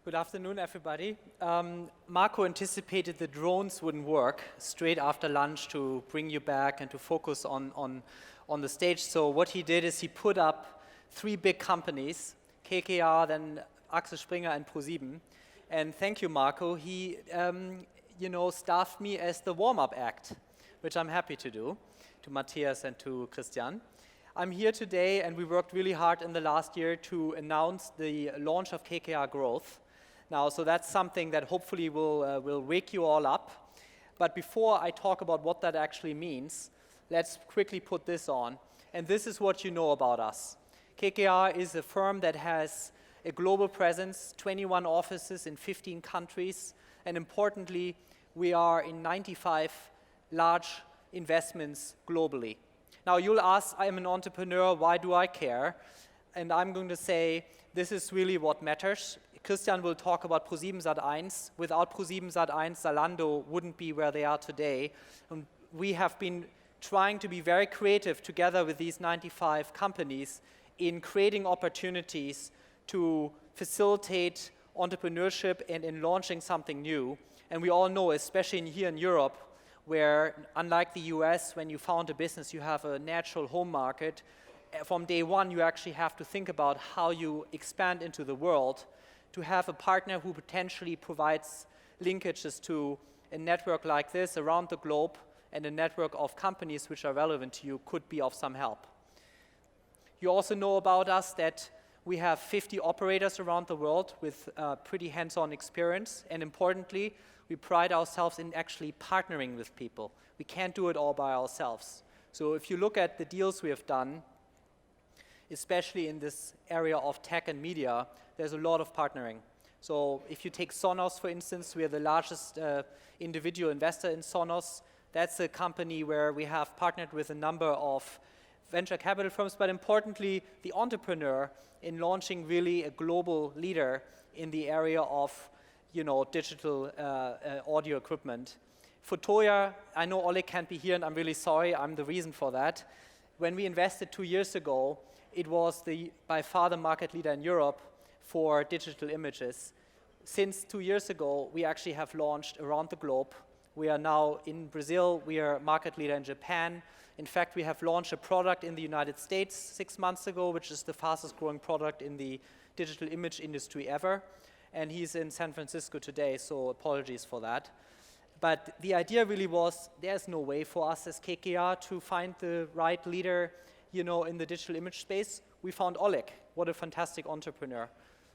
Good afternoon, everybody. Marco anticipated the drones wouldn't work straight after lunch to bring you back and to focus on the stage. So what he did is he put up three big companies, KKR, then Axel Springer and ProSieben. And thank you, Marco. He, staffed me as the warm-up act, which I'm happy to do, to Matthias and to Christian. I'm here today, and we worked really hard in the last year to announce the launch of KKR Growth. Now, so that's something that hopefully will wake you all up. But before I talk about what that actually means, let's quickly put this on. And this is what you know about us. KKR is a firm that has a global presence, 21 offices in 15 countries, and importantly, we are in 95 large investments globally. Now, you'll ask, I'm an entrepreneur, why do I care? And I'm going to say, this is really what matters. Christian will talk about ProSiebenSat.1. Without ProSiebenSat.1, Zalando wouldn't be where they are today. And we have been trying to be very creative together with these 95 companies in creating opportunities to facilitate entrepreneurship and in launching something new. And we all know, especially here in Europe, where unlike the US, when you found a business, you have a natural home market. From day one, you actually have to think about how you expand into the world. To have a partner who potentially provides linkages to a network like this around the globe and a network of companies which are relevant to you could be of some help. You also know about us that we have 50 operators around the world with pretty hands-on experience, and importantly, we pride ourselves in actually partnering with people. We can't do it all by ourselves. So if you look at the deals we have done, especially in this area of tech and media, there's a lot of partnering. So if you take Sonos, for instance, we are the largest individual investor in Sonos. That's a company where we have partnered with a number of venture capital firms, but importantly, the entrepreneur in launching really a global leader in the area of digital audio equipment. For Toya, I know Oleg can't be here, and I'm really sorry, I'm the reason for that. When we invested 2 years ago, it was by far the market leader in Europe for digital images. Since 2 years ago, we actually have launched around the globe. We are now in Brazil, we are market leader in Japan. In fact, we have launched a product in the United States 6 months ago, which is the fastest growing product in the digital image industry ever. And he's in San Francisco today, so apologies for that. But the idea really was, there's no way for us as KKR to find the right leader in the digital image space. We found Oleg. What a fantastic entrepreneur.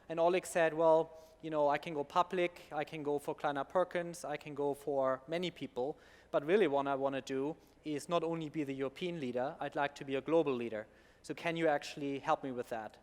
And Oleg said, well, I can go public, I can go for Kleiner Perkins, I can go for many people, but really what I want to do is not only be the European leader, I'd like to be a global leader. So can you actually help me with that?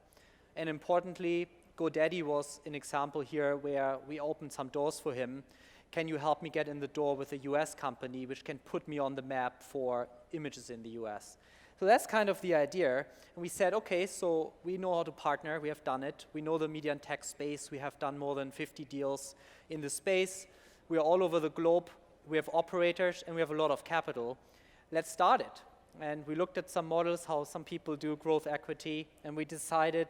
And importantly, GoDaddy was an example here where we opened some doors for him. Can you help me get in the door with a US company which can put me on the map for images in the US? So that's kind of the idea. And we said, okay, so we know how to partner. We have done it. We know the media and tech space. We have done more than 50 deals in the space. We are all over the globe. We have operators, and we have a lot of capital. Let's start it. And we looked at some models, how some people do growth equity, and we decided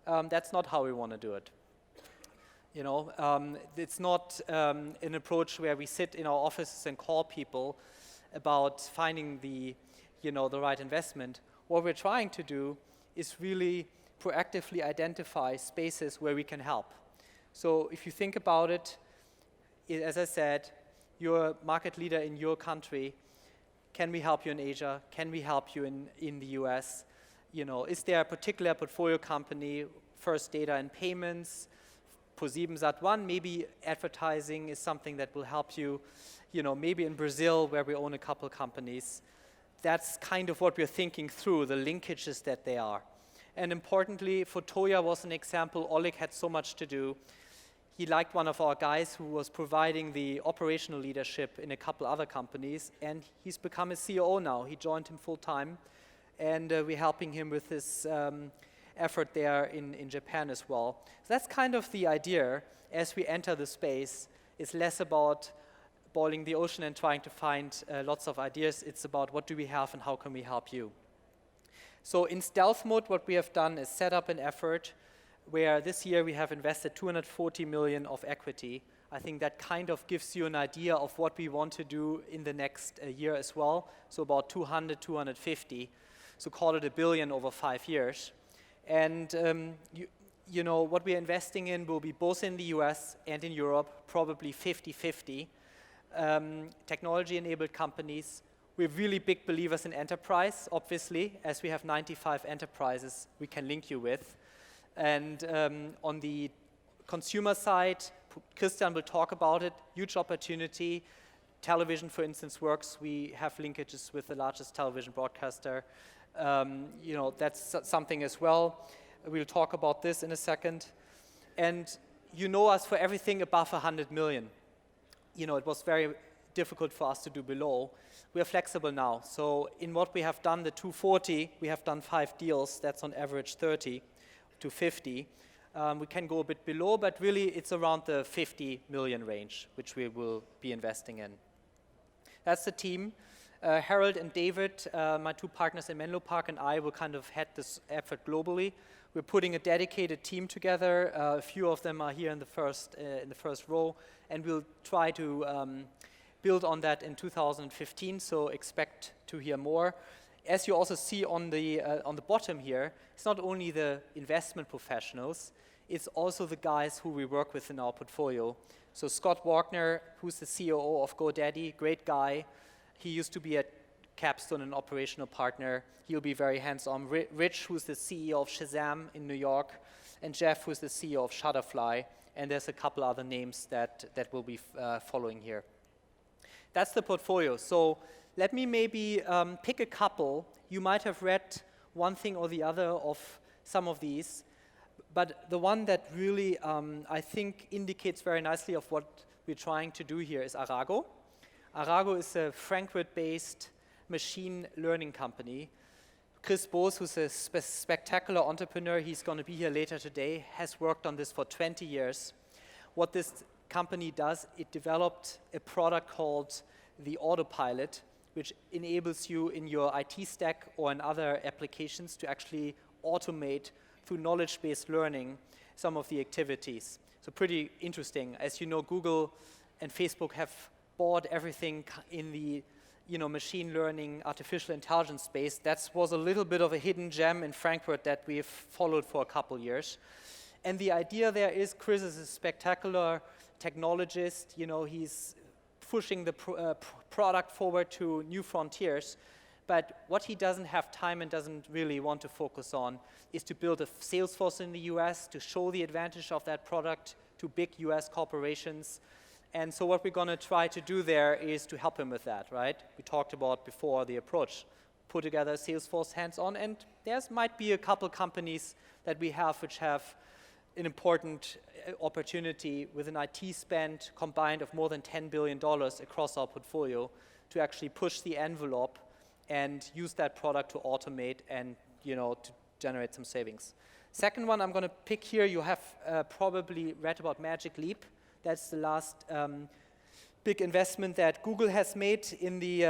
that's not how we want to do it. It's not an approach where we sit in our offices and call people about finding the right investment. What we're trying to do is really proactively identify spaces where we can help. So if you think about it, as I said, you're a market leader in your country. Can we help you in Asia? Can we help you in the US? Is there a particular portfolio company, First Data and Payments, ProSiebenSat.1, maybe advertising is something that will help you, maybe in Brazil where we own a couple companies. That's kind of what we're thinking through, the linkages that they are. And importantly, for Toya was an example. Oleg had so much to do. He liked one of our guys who was providing the operational leadership in a couple other companies, and he's become a COO now. He joined him full time, and we're helping him with this effort there in Japan as well. So that's kind of the idea as we enter the space. It's less about boiling the ocean and trying to find lots of ideas. It's about what do we have and how can we help you. So in stealth mode, what we have done is set up an effort where this year we have invested 240 million of equity. I think that kind of gives you an idea of what we want to do in the next year as well. So about 200, 250. So call it $1 billion over 5 years. And you know, what we're investing in will be both in the US and in Europe, probably 50-50. Technology-enabled companies. We're really big believers in enterprise, obviously, as we have 95 enterprises we can link you with. And on the consumer side, Christian will talk about it, huge opportunity. Television, for instance, works. We have linkages with the largest television broadcaster. You know, that's something as well. We'll talk about this in a second. And you know us for everything above 100 million. You know, it was very difficult for us to do below. We are flexible now. So in what we have done, the 240, we have done 5 deals. That's on average 30 to 50. We can go a bit below, but really it's around the 50 million range, which we will be investing in. That's the team. Harold and David, my 2 partners in Menlo Park, and I will kind of head this effort globally. We're putting a dedicated team together. A few of them are here in the first row, and we'll try to build on that in 2015. So expect to hear more. As you also see on the bottom here, it's not only the investment professionals, it's also the guys who we work with in our portfolio. So Scott Wagner, who's the COO of GoDaddy, great guy. He used to be at Capstone, an operational partner. He'll be very hands-on. Rich, who's the CEO of Shazam in New York, and Jeff, who's the CEO of Shutterfly. And there's a couple other names that will be following here. That's the portfolio. So let me maybe pick a couple. You might have read one thing or the other of some of these, but the one that really, I think, indicates very nicely of what we're trying to do here is Arago. Arago is a Frankfurt-based machine learning company. Chris Bose, who's a spectacular entrepreneur, he's going to be here later today, has worked on this for 20 years. What this company does, it developed a product called the Autopilot, which enables you in your IT stack or in other applications to actually automate through knowledge-based learning some of the activities. So pretty interesting. As you know, Google and Facebook have bought everything in the machine learning, artificial intelligence space. That was a little bit of a hidden gem in Frankfurt that we've followed for a couple years. And the idea there is Chris is a spectacular technologist. You know, he's pushing the product forward to new frontiers. But what he doesn't have time and doesn't really want to focus on is to build a sales force in the US, to show the advantage of that product to big US corporations. And so what we're going to try to do there is to help him with that, right? We talked about before the approach. Put together a sales force hands-on, and there might be a couple companies that we have which have an important opportunity with an IT spend combined of more than $10 billion across our portfolio to actually push the envelope and use that product to automate and, you know, to generate some savings. Second one I'm going to pick here, you have probably read about Magic Leap. That's the last big investment that Google has made in the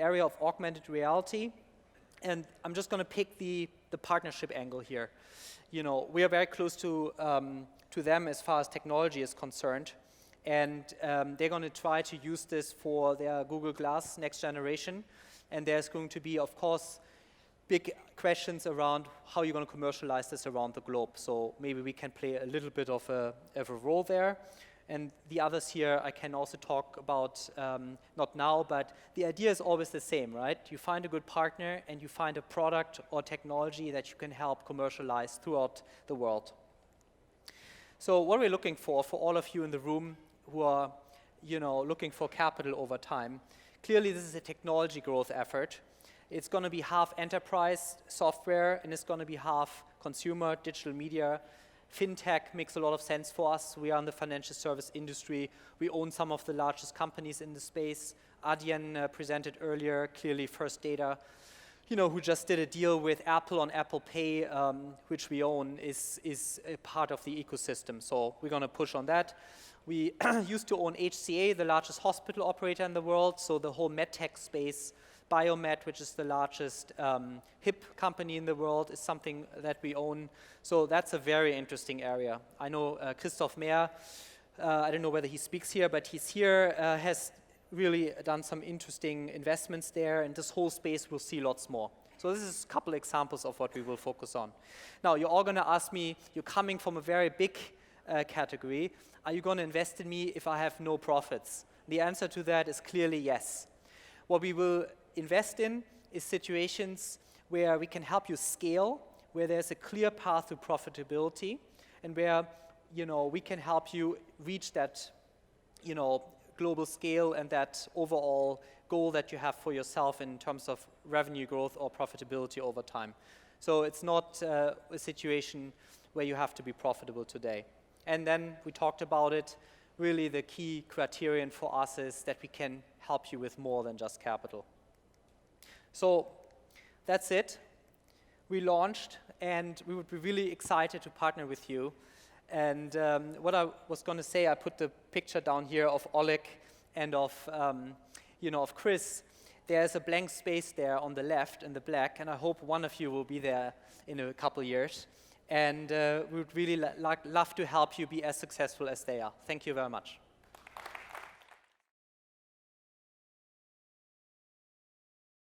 area of augmented reality. And I'm just going to pick the partnership angle here. You know, we are very close to them as far as technology is concerned. And they're going to try to use this for their Google Glass next generation. And there's going to be, of course, big questions around how you're going to commercialize this around the globe. So maybe we can play a little bit of a role there. And the others here I can also talk about, not now, but the idea is always the same, right? You find a good partner and you find a product or technology that you can help commercialize throughout the world. So what we're looking for all of you in the room who are, you know, looking for capital over time, clearly this is a technology growth effort. It's going to be half enterprise software and it's going to be half consumer, digital media. FinTech makes a lot of sense for us. We are in the financial service industry. We own some of the largest companies in the space. Adyen presented earlier, clearly First Data, you know, who just did a deal with Apple on Apple Pay, which we own, is a part of the ecosystem. So we're going to push on that. We used to own HCA, the largest hospital operator in the world. So the whole medtech space Biomed, which is the largest hip company in the world, is something that we own. So that's a very interesting area. I know Christoph Mehr, I don't know whether he speaks here, but he's here, has really done some interesting investments there, and this whole space will see lots more. So this is a couple examples of what we will focus on. Now, you're all going to ask me, you're coming from a very big category, are you going to invest in me if I have no profits? The answer to that is clearly yes. What we will invest in is situations where we can help you scale, where there's a clear path to profitability, and where we can help you reach that global scale and that overall goal that you have for yourself in terms of revenue growth or profitability over time. So it's not a situation where you have to be profitable today. And then we talked about it. Really the key criterion for us is that we can help you with more than just capital. So that's it. We launched, and we would be really excited to partner with you. And what I was going to say, I put the picture down here of Oleg and of Chris. There's a blank space there on the left in the black, and I hope one of you will be there in a couple years. And we would really love to help you be as successful as they are. Thank you very much.